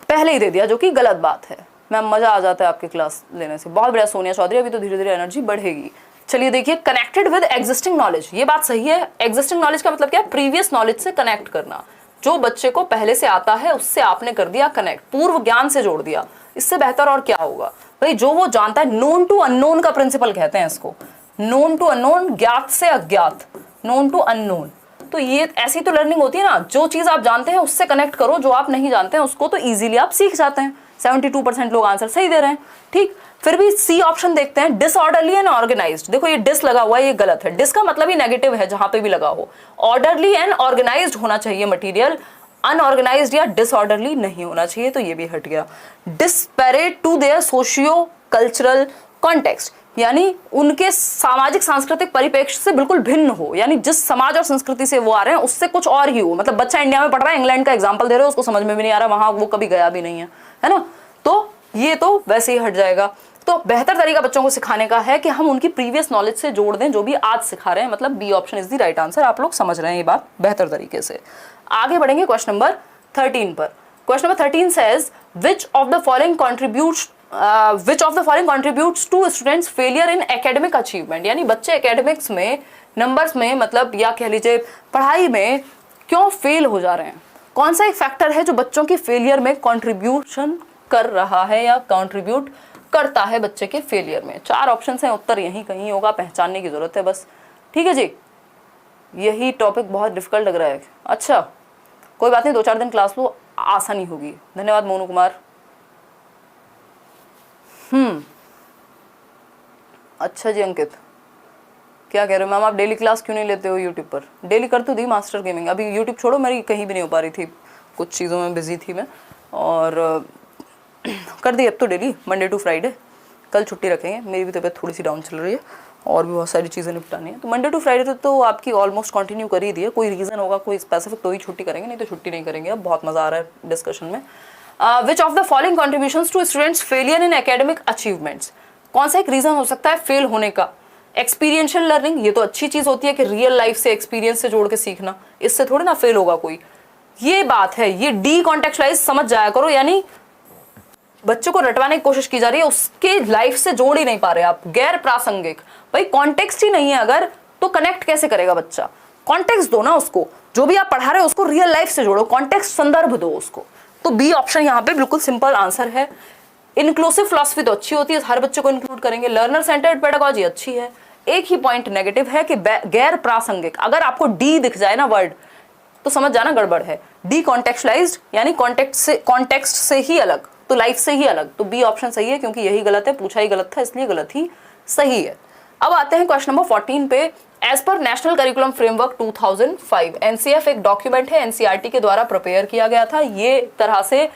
[SPEAKER 1] पहले ही दे दिया, जो कि गलत बात है। मैम मजा आ जाता है आपकी क्लास लेने से, बहुत बढ़िया सोनिया चौधरी, अभी तो धीरे धीरे एनर्जी बढ़ेगी। चलिए देखिए, कनेक्टेड विद एग्जिस्टिंग नॉलेज, ये बात सही है। एग्जिस्टिंग नॉलेज का मतलब क्या है? प्रीवियस नॉलेज से कनेक्ट करना। जो बच्चे को पहले से आता है उससे आपने कर दिया कनेक्ट, पूर्व ज्ञान से जोड़ दिया। इससे बेहतर और क्या होगा भाई? जो वो जानता है, नोन टू अननोन का प्रिंसिपल कहते हैं इसको, नोन टू अननोन, ज्ञात से अज्ञात, नोन टू अननोन। तो ये ऐसी तो लर्निंग होती है ना, जो चीज आप जानते हैं उससे कनेक्ट करो, जो आप नहीं जानते हैं उसको तो इजीली आप सीख जाते हैं। 72% लोग आंसर सही दे रहे हैं। ठीक, फिर भी सी ऑप्शन देखते हैं, डिसऑर्डरली एंड ऑर्गेनाइज्ड। देखो ये डिस लगा हुआ है, ये गलत है। डिस का मतलब ही नेगेटिव है जहां पे भी लगा हो। ऑर्डरली एंड ऑर्गेनाइज्ड होना चाहिए मटेरियल, अनऑर्गेनाइज्ड या डिसऑर्डरली नहीं होना चाहिए, तो ये भी हट गया। Disparate to their socio cultural context, यानी उनके सामाजिक सांस्कृतिक परिप्रेक्ष्य से बिल्कुल भिन्न हो, यानी जिस समाज और संस्कृति से वो आ रहे हैं उससे कुछ और ही हो। मतलब बच्चा इंडिया में पढ़ रहा है, इंग्लैंड का एग्जाम्पल दे रहे हो, उसको समझ में भी नहीं आ रहा, वहां वो कभी गया भी नहीं है ना, तो ये तो वैसे ही हट जाएगा। तो बेहतर तरीका बच्चों को सिखाने का है कि हम उनकी प्रीवियस नॉलेज से जोड़ दें जो भी आज सिखा रहे हैं, मतलब B option is the right answer. आप लोग समझ रहे हैं ये बात बेहतर तरीके से। आगे बढ़ेंगे क्वेश्चन नंबर 13 पर। Question number 13 says which of the following contributes to students failure in academic achievement, यानी बच्चे एकेडमिक्स में, नंबर्स में, मतलब या कह लीजिए पढ़ाई में क्यों फेल हो जा रहे हैं। कौन सा एक फैक्टर है जो बच्चों की फेलियर में कंट्रीब्यूशन कर रहा है या कंट्रीब्यूट करता है बच्चे के फेलियर में। 4 ऑप्शन हैं, उत्तर यहीं कहीं होगा, पहचानने की जरूरत है बस। ठीक है जी, यही टॉपिक बहुत डिफिकल्ट लग रहा है। अच्छा कोई बात नहीं, 2-4 दिन क्लास लो, आसानी होगी। धन्यवाद मोनू कुमार। अच्छा जी अंकित, क्या कह रहे हो मैम, आप डेली क्लास क्यों नहीं लेते हो यूट्यूब पर? डेली कर तो दी मास्टर गेमिंग, अभी यूट्यूब छोड़ो, मेरी कहीं भी नहीं हो पा रही थी, कुछ चीज़ों में बिजी थी मैं, और कर दी अब तो डेली, मंडे टू फ्राइडे। कल छुट्टी रखेंगे, मेरी भी तबीयत थोड़ी सी डाउन चल रही है और भी बहुत सारी चीज़ें निपटानी है, तो मंडे टू फ्राइडे तो आपकी ऑलमोस्ट कंटिन्यू कर ही दी है। कोई रीज़न होगा, कोई स्पेसिफिक तो ही छुट्टी करेंगे, नहीं तो छुट्टी नहीं करेंगे। अब बहुत मज़ा आ रहा है डिस्कशन में। Which of the following contributions to students failure in academic achievements, कौन सा एक रीज़न हो सकता है फेल होने का? एक्सपीरियंशियल लर्निंग, ये तो अच्छी चीज़ होती है कि रियल लाइफ से, एक्सपीरियंस से जोड़ के सीखना, इससे थोड़ी ना फेल होगा कोई, ये बात है। ये डी कॉन्टेक्चुअलाइज समझ जाया करो, यानी बच्चों को रटवाने की कोशिश की जा रही है, उसके लाइफ से जोड़ ही नहीं पा रहे आप। गैर प्रासंगिक, भाई कॉन्टेक्स्ट ही नहीं है अगर, तो कनेक्ट कैसे करेगा बच्चा? कॉन्टेक्स्ट दो ना उसको, जो भी आप पढ़ा रहे हो उसको रियल लाइफ से जोड़ो, कॉन्टेक्स्ट संदर्भ दो उसको। तो बी ऑप्शन यहाँ पे बिल्कुल सिंपल आंसर है। इंक्लूसिव फिलॉसफी तो अच्छी होती है, हर बच्चे को इंक्लूड करेंगे। लर्नर सेंटर्ड पेडागॉजी अच्छी है। एक ही पॉइंट नेगेटिव है कि गैर प्रासंगिक। अगर आपको डी दिख जाए ना वर्ड, तो समझ जाना गड़बड़ है। डी कॉन्टेक्चुअलाइज्ड, यानी कॉन्टेक्स्ट से ही अलग, तो लाइफ से ही अलग। तो बी ऑप्शन सही है, क्योंकि यही गलत है, पूछा ही गलत था, इसलिए गलत ही सही है। अब आते हैं क्वेश्चन नंबर 14 पे। As per national curriculum framework 2005, NCF एक डॉक्यूमेंट है, एनसीईआरटी के द्वारा प्रिपेयर किया गया था। ये तरह से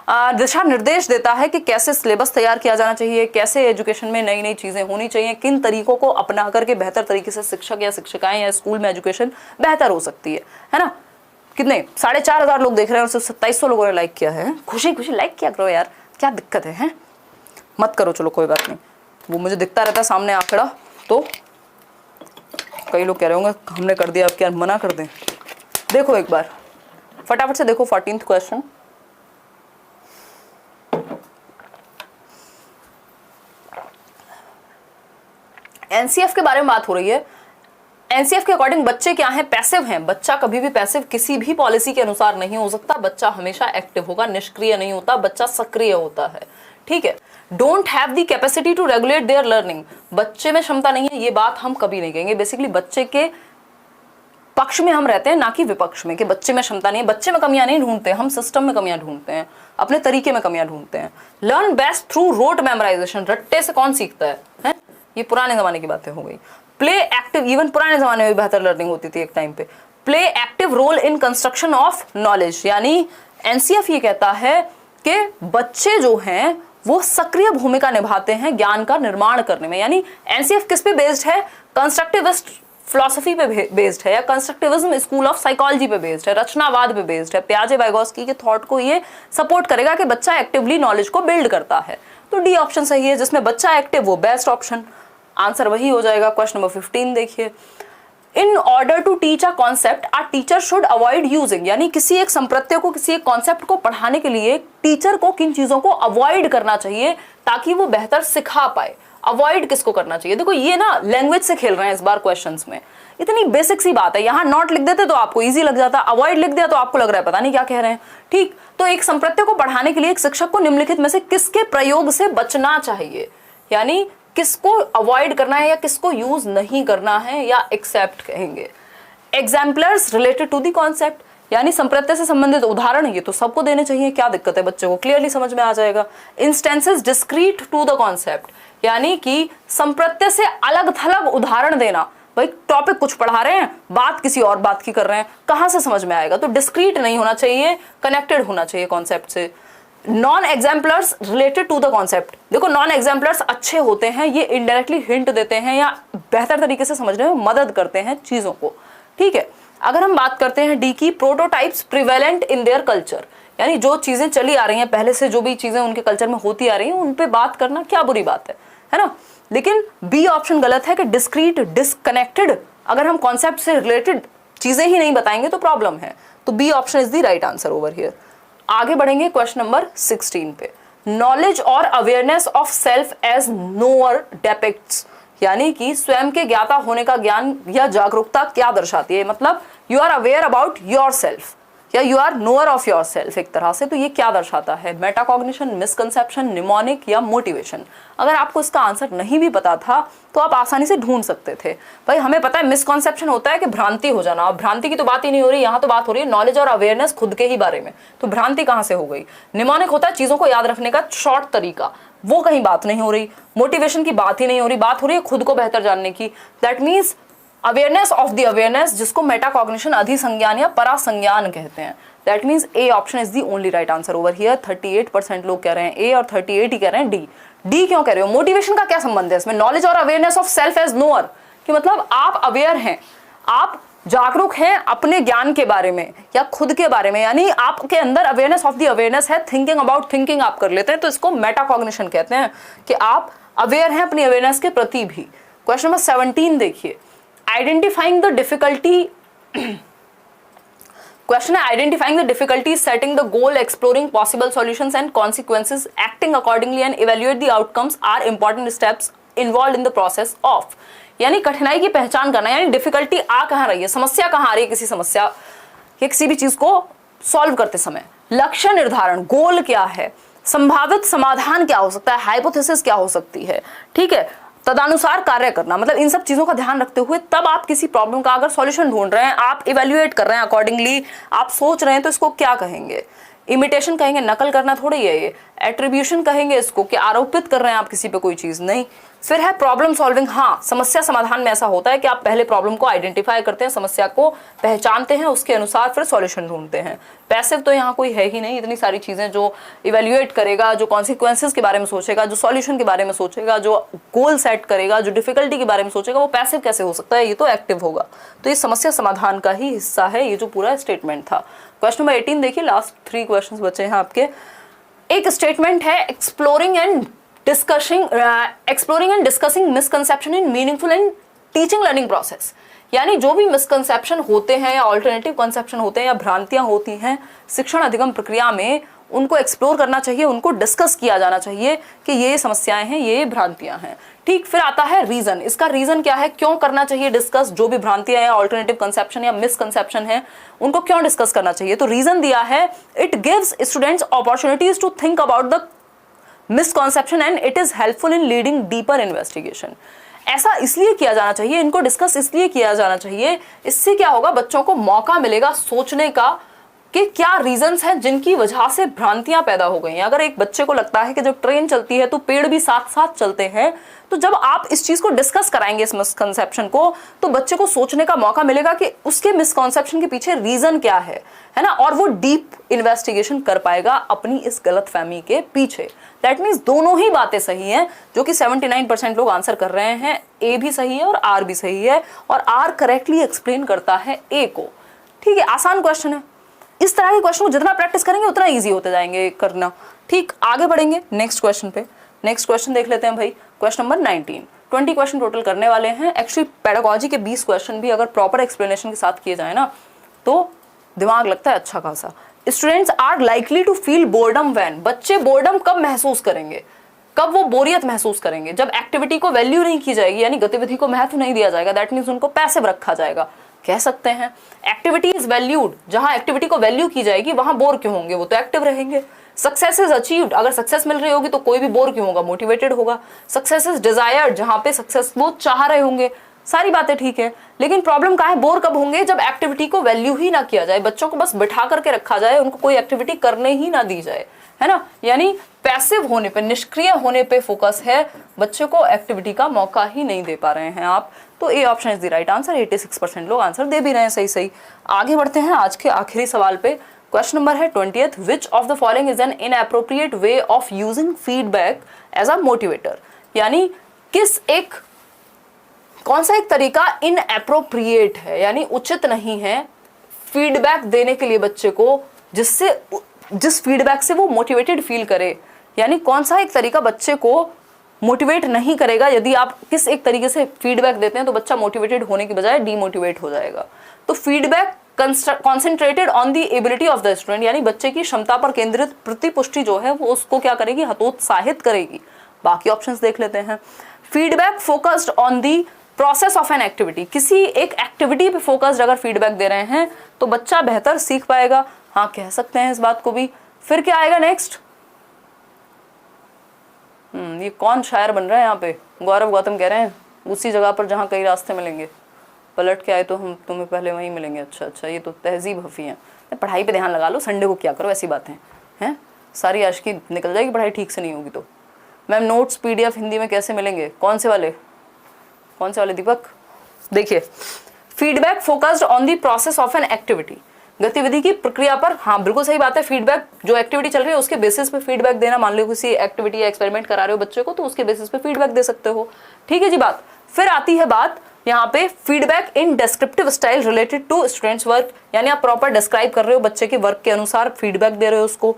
[SPEAKER 1] दिशा निर्देश देता है कि कैसे सिलेबस तैयार किया जाना चाहिए, कैसे एजुकेशन में नई नई चीजें होनी चाहिए, किन तरीकों को अपना करके बेहतर तरीके से शिक्षक या शिक्षिकाएं या स्कूल में एजुकेशन बेहतर हो सकती है ना। कितने 4,500 लोग देख रहे हैं और सिर्फ 2700 लोगों ने लाइक किया है। खुशी खुशी लाइक किया करो यार, क्या दिक्कत है? मत करो, चलो कोई बात नहीं, वो मुझे दिखता रहता है सामने आंकड़ा, तो कई लोग कह रहे होंगे हमने कर दिया, अब क्या मना कर दें? देखो एक बार फटाफट से देखो 14th क्वेश्चन। एनसीएफ के बारे में बात हो रही है। एनसीएफ के अकॉर्डिंग बच्चे क्या हैं? पैसिव हैं। बच्चा कभी भी पैसिव किसी भी पॉलिसी के अनुसार नहीं हो सकता। बच्चा हमेशा एक्टिव होगा, निष्क्रिय नहीं होता, बच्चा सक्रिय होता है। ठीक है। Don't have the capacity to regulate their learning, बच्चे में क्षमता नहीं है, ये बात हम कभी नहीं कहेंगे। बेसिकली बच्चे के पक्ष में हम रहते हैं, ना कि विपक्ष में, कि बच्चे में क्षमता नहीं है। बच्चे में कमियां नहीं ढूंढते हम, सिस्टम में कमियां ढूंढते हैं, अपने तरीके में कमियां ढूंढते हैं। Learn best through rote memorisation, रट्टे से कौन सीखता है? ये पुराने जमाने की बातें हो गई। प्ले एक्टिव, इवन पुराने जमाने में भी बेहतर लर्निंग होती थी एक टाइम पे। Play active role in construction of knowledge, यानी एनसीएफ ये कहता है कि बच्चे जो हैं वो सक्रिय भूमिका निभाते हैं ज्ञान का निर्माण करने में। यानी एनसीएफ किस पे बेस्ड है? कंस्ट्रक्टिविस्ट फिलॉसफी पे बेस्ड है, या कंस्ट्रक्टिविज्म स्कूल ऑफ साइकोलॉजी पे बेस्ड है, रचनावाद पे बेस्ड है। पियाजे वाइगोस्की के थॉट को ये सपोर्ट करेगा कि बच्चा एक्टिवली नॉलेज को बिल्ड करता है। तो डी ऑप्शन सही है, जिसमें बच्चा एक्टिव, वो बेस्ट ऑप्शन, आंसर वही हो जाएगा। क्वेश्चन नंबर 15 देखिए। In order to teach a concept a teacher should avoid using, यानी किसी एक संप्रत्यय को, किसी एक कॉन्सेप्ट को पढ़ाने के लिए टीचर को किन चीजों को अवॉइड करना चाहिए ताकि वो बेहतर सिखा पाए। अवॉइड किसको करना चाहिए। देखो ये ना लैंग्वेज से खेल रहे हैं इस बार क्वेश्चंस में, इतनी बेसिक सी बात है, यहाँ नॉट लिख देते तो आपको इजी लग जाता, अवॉइड लिख दिया तो आपको लग रहा है पता नहीं क्या कह रहे हैं। ठीक, तो एक संप्रत्यय को पढ़ाने के लिए एक शिक्षक को निम्नलिखित में से किसके प्रयोग से बचना चाहिए, यानी किसको अवॉइड करना है या किसको यूज नहीं करना है या एक्सेप्ट कहेंगे। Exemplars related to the concept, यानी संप्रत्यय से संबंधित उदाहरण, ये तो सबको देने चाहिए, क्या दिक्कत है, बच्चे को क्लियरली समझ में आ जाएगा। Instances discrete to the concept, यानी कि संप्रत्यय से अलग थलग उदाहरण देना। भाई टॉपिक कुछ पढ़ा रहे हैं, बात किसी और बात की कर रहे हैं, कहां से समझ में आएगा। तो डिस्क्रीट नहीं होना चाहिए, कनेक्टेड होना चाहिए कॉन्सेप्ट से। Non exemplars related to the concept, देखो नॉन एग्जाम्पलर्स अच्छे होते हैं, ये इनडायरेक्टली हिंट देते हैं या बेहतर तरीके से समझने में मदद करते हैं चीजों को। ठीक है, अगर हम बात करते हैं डी की, prototypes prevalent in their culture, यानी जो चीजें चली आ रही हैं पहले से, जो भी चीजें उनके कल्चर में होती आ रही हैं उन पे बात करना क्या बुरी बात है ना। लेकिन बी ऑप्शन गलत है कि डिस्क्रीट डिस्कनेक्टेड, अगर हम कॉन्सेप्ट से रिलेटेड चीजें ही नहीं बताएंगे तो प्रॉब्लम है। तो B option is the right answer over here. आगे बढ़ेंगे क्वेश्चन नंबर 16 पे। नॉलेज और awareness of self as knower depicts, यानी कि स्वयं के ज्ञाता होने का ज्ञान या जागरूकता क्या दर्शाती है, मतलब you are aware about yourself या you are knower of yourself एक तरह से, तो ये क्या दर्शाता है, मेटाकॉग्निशन, मिसकंसेप्शन, निमोनिक या मोटिवेशन। अगर आपको इसका आंसर नहीं भी पता था तो आप आसानी से ढूंढ सकते थे। भाई हमें पता है मिसकंसेप्शन होता है कि भ्रांति हो जाना, अब भ्रांति की तो बात ही नहीं हो रही, यहाँ तो बात हो रही है नॉलेज और अवेयरनेस खुद के ही बारे में, तो भ्रांति कहाँ से हो गई। निमोनिक होता है चीजों को याद रखने का शॉर्ट तरीका, वो कहीं बात नहीं हो रही। मोटिवेशन की बात ही नहीं हो रही, बात हो रही है खुद को बेहतर जानने की। That means awareness of the awareness, जिसको मेटाकॉग्निशन, अधिसंज्ञान या परासंज्ञान कहते हैं। That means A option is the only right answer over here. 38% लोग कह रहे हैं ए और 38 ही कह रहे हैं डी। डी क्यों कह रहे हो, मोटिवेशन का क्या संबंध है इसमें, नॉलेज और awareness of self as knower, कि मतलब आप अवेयर हैं, आप जागरूक हैं अपने ज्ञान के बारे में या खुद के बारे में, यानी आपके अंदर अवेयरनेस ऑफ द अवेयरनेस है, थिंकिंग अबाउट थिंकिंग आप कर लेते हैं, तो इसको मेटाकॉग्निशन कहते हैं कि आप अवेयर हैं अपनी अवेयरनेस के प्रति भी। क्वेश्चन नंबर 17 देखिए, आइडेंटिफाइंग द डिफिकल्टी, क्वेश्चन है identifying the difficulty, setting the goal, exploring possible solutions and consequences, acting accordingly and evaluate the outcomes are important steps involve in the process of, यानी कठिनाई की पहचान करना, यानी difficulty आ कहां रही है, समस्या कहां आ रही है किसी समस्या या किसी भी चीज को सॉल्व करते समय। लक्ष्य निर्धारण, गोल क्या है, संभावित समाधान क्या हो सकता है, हाइपोथेसिस क्या हो सकती है, ठीक है, तदनुसार कार्य करना, मतलब इन सब चीजों का ध्यान रखते हुए तब आप किसी प्रॉब्लम का अगर सॉल्यूशन ढूंढ रहे हैं, आप इवैल्यूएट कर रहे हैं अकॉर्डिंगली, आप सोच रहे हैं, तो इसको क्या कहेंगे, इमिटेशन कहेंगे, नकल करना थोड़ी है ये, एट्रीब्यूशन कहेंगे इसको कि आरोपित कर रहे हैं आप किसी पे कोई चीज, नहीं। फिर है प्रॉब्लम सॉल्विंग, हाँ समस्या समाधान में ऐसा होता है कि आप पहले प्रॉब्लम को आइडेंटिफाई करते हैं, समस्या को पहचानते हैं, उसके अनुसार फिर सॉल्यूशन ढूंढते हैं। पैसिव तो यहाँ कोई है ही नहीं, इतनी सारी चीजें जो इवैल्यूएट करेगा, जो कॉन्सिक्वेंसेस के बारे में सोचेगा, जो सॉल्यूशन के बारे में सोचेगा, जो गोल सेट करेगा, जो डिफिकल्टी के बारे में सोचेगा, वो पैसिव कैसे हो सकता है, ये तो एक्टिव होगा। तो ये समस्या समाधान का ही हिस्सा है, ये जो पूरा स्टेटमेंट था। क्वेश्चन नंबर 18 देखिए, लास्ट 3 क्वेश्चंस बचे हैं आपके। एक स्टेटमेंट है exploring and discussing misconception in meaningful and teaching learning process, यानी जो भी मिसकंसेप्शन होते हैं या ऑल्टरनेटिव कंसेप्शन होते हैं या भ्रांतियां होती हैं शिक्षण अधिगम प्रक्रिया में, उनको एक्सप्लोर करना चाहिए, उनको डिस्कस किया जाना चाहिए कि ये समस्याएं हैं, ये भ्रांतियां हैं। ठीक, फिर आता है रीजन, इसका रीजन क्या है, क्यों करना चाहिए डिस्कस, जो भी भ्रांतियां या ऑल्टरनेटिव कंसेप्शन या मिसकंसेप्शन है उनको क्यों डिस्कस करना चाहिए। तो रीजन दिया है, it gives students opportunities to think about the misconception and it is helpful in leading deeper investigation. ऐसा इसलिए किया जाना चाहिए, इनको डिस्कस इसलिए किया जाना चाहिए, इससे क्या होगा, बच्चों को मौका मिलेगा सोचने का कि क्या रीजंस हैं जिनकी वजह से भ्रांतियां पैदा हो गई हैं। अगर एक बच्चे को लगता है कि जब ट्रेन चलती है तो पेड़ भी साथ साथ चलते हैं, तो जब आप इस चीज को डिस्कस कराएंगे, इस मिसकंसेप्शन को, तो बच्चे को सोचने का मौका मिलेगा कि उसके मिसकंसेप्शन के पीछे रीजन क्या है ना, और वो डीप इन्वेस्टिगेशन कर पाएगा अपनी इस गलतफहमी के पीछे। दैट मीन्स दोनों ही बातें सही हैं, जो कि 79% लोग आंसर कर रहे हैं, ए भी सही है और आर भी सही है, और आर करेक्टली एक्सप्लेन करता है ए को। ठीक है, आसान क्वेश्चन है, इस तरह के क्वेश्चन को जितना प्रैक्टिस करेंगे उतना इजी होते जाएंगे करना। ठीक, आगे बढ़ेंगे नेक्स्ट क्वेश्चन पे। नेक्स्ट क्वेश्चन देख लेते हैं भाई, क्वेश्चन नंबर 19। 20 क्वेश्चन टोटल करने वाले हैं। एक्चुअली पेडागोजी के 20 क्वेश्चन भी अगर प्रॉपर एक्सप्लेनेशन के साथ किए जाए ना तो दिमाग लगता है अच्छा खासा। Students are likely to feel boredom when, बच्चे बोर्डम कब महसूस करेंगे, कब वो बोरियत महसूस करेंगे? जब एक्टिविटी को वैल्यू नहीं की जाएगी, यानी गतिविधि को महत्व नहीं दिया जाएगा, दैट मीन्स उनको पैसिव रखा जाएगा। कह सकते हैं एक्टिविटी इज वैल्यूड, जहां एक्टिविटी को वैल्यू की जाएगी वहां बोर क्यों होंगे, वो तो एक्टिव रहेंगे। सक्सेस इज अचीव्ड, अगर सक्सेस मिल रही होगी तो कोई भी बोर क्यों होगा, मोटिवेटेड होगा। सक्सेस इज डिजायर्ड, जहां पे सक्सेस वो चाह रहे होंगे, सारी बातें ठीक है। लेकिन प्रॉब्लम कहाँ है, बोर कब होंगे, जब एक्टिविटी को वैल्यू ही ना किया जाए, बच्चों को बस बिठा करके रखा जाए, उनको कोई एक्टिविटी करने ही ना दी जाए, है ना। यानी पैसिव होने पे, निष्क्रिय होने पे फोकस है, बच्चों को एक्टिविटी का मौका ही नहीं दे पा रहे हैं आप। तो A option is the right answer. 86% लोग आंसर दे भी रहे हैं सही सही। आगे बढ़ते हैं आज के आखिरी सवाल पे। क्वेश्चन नंबर है 20th, which of the following is an inappropriate way of using feedback as a motivator, यानी कौन सा एक तरीका इनएप्रोप्रिएट है, यानी उचित नहीं है फीडबैक देने के लिए बच्चे को, जिस फीडबैक से वो मोटिवेटेड फील करे। यानी कौन सा एक तरीका बच्चे को मोटिवेट नहीं करेगा, यदि आप किस एक तरीके से फीडबैक देते हैं तो बच्चा मोटिवेटेड होने की बजाय डीमोटिवेट हो जाएगा। तो feedback concentrated on the ability of the student, यानी बच्चे की क्षमता पर केंद्रित प्रतिपुष्टि जो है वो उसको क्या करेगी, हतोत्साहित करेगी। बाकी ऑप्शंस देख लेते हैं। Feedback focused on the process of an activity, किसी एक एक्टिविटी पे फोकस्ड अगर फीडबैक दे रहे हैं तो बच्चा बेहतर सीख पाएगा। हाँ, कह सकते हैं इस बात को भी। फिर क्या आएगा नेक्स्ट, ये कौन शायर बन रहा है यहाँ पे, गौरव गौतम कह रहे हैं उसी जगह पर जहाँ कई रास्ते मिलेंगे, पलट के आए तो हम तुम्हें पहले वहीं मिलेंगे। अच्छा, ये तो तहजीब हफी है। पढ़ाई पे ध्यान लगा लो, संडे को क्या करो, ऐसी बातें हैं, सारी आशिकी निकल जाएगी पढ़ाई ठीक से नहीं होगी तो। मैम नोट्स PDF हिंदी में कैसे मिलेंगे, कौन से वाले दीपक? देखिए, feedback focused on the process of an activity, गतिविधि की प्रक्रिया पर। हाँ, बिल्कुल सही बात है। फीडबैक, जो एक्टिविटी चल रही है उसके बेसिस पे फीडबैक देना, मान लो किसी एक्टिविटी या एक्सपेरिमेंट करा रहे हो बच्चे को तो उसके बेसिस पे फीडबैक दे सकते हो। ठीक है जी बात। फिर आती है बात यहाँ पे feedback in descriptive style related to students work, यानी आप प्रॉपर डिस्क्राइब कर रहे हो बच्चे के वर्क के अनुसार फीडबैक दे रहे हो उसको।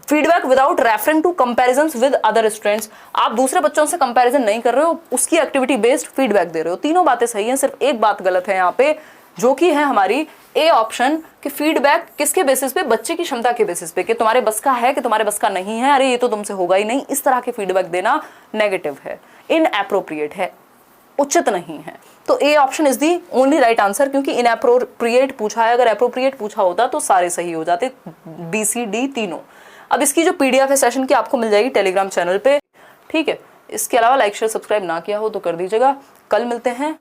[SPEAKER 1] Feedback without referring to comparisons with other students, आप दूसरे बच्चों से कंपैरिजन नहीं कर रहे हो, उसकी एक्टिविटी बेस्ड फीडबैक दे रहे हो। तीनों बातें सही हैं, सिर्फ एक बात गलत है यहाँ पे, जो कि है हमारी ए ऑप्शन, कि फीडबैक किसके बेसिस पे, बच्चे की क्षमता के बेसिस पे, कि तुम्हारे बस का है कि तुम्हारे बस का नहीं है, अरे ये तो तुमसे होगा ही नहीं, इस तरह के फीडबैक देना नेगेटिव है, इनएप्रोप्रिएट है, उचित नहीं है। तो A option is the only right answer, क्योंकि इनएप्रोप्रिएट पूछा है, अगर एप्रोप्रिएट पूछा होता तो सारे सही हो जाते, BCD तीनों। अब इसकी जो PDF है सेशन की आपको मिल जाएगी टेलीग्राम चैनल पे, ठीक है। इसके अलावा लाइक शेयर सब्सक्राइब ना किया हो तो कर दीजिएगा। कल मिलते हैं